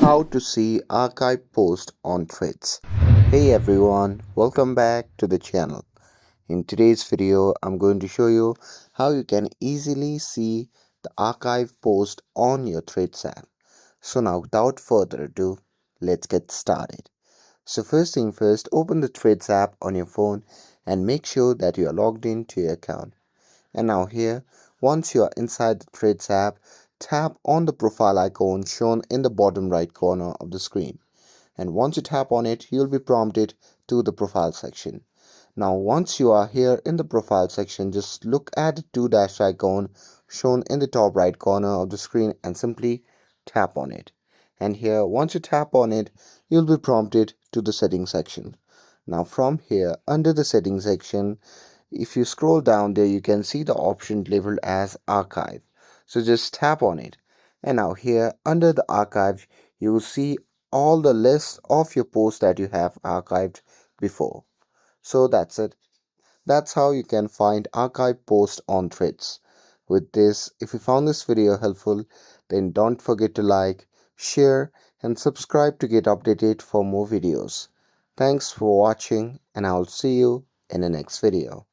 How to see archive post on Threads. Hey everyone, welcome back to the channel. In today's video, I'm going to show you how you can easily see the archive post on your Threads app. So now without further ado, let's get started. So first thing first, open the Threads app on your phone and make sure that you are logged into your account. And now here, once you are inside the Threads app, tap on the profile icon shown in the bottom right corner of the screen. And once you tap on it, you'll be prompted to the profile section. Now once you are here in the profile section, just look at the two dash icon shown in the top right corner of the screen and simply tap on it. And here, once you tap on it, you'll be prompted to the settings section. Now from here, under the settings section, if you scroll down there, you can see the option labeled as archive. So just tap on it. And now here under the archive, you will see all the list of your posts that you have archived before. So that's it. That's how you can find archive posts on Threads. With this, if you found this video helpful, then don't forget to like, share, and subscribe to get updated for more videos. Thanks for watching, and I'll see you in the next video.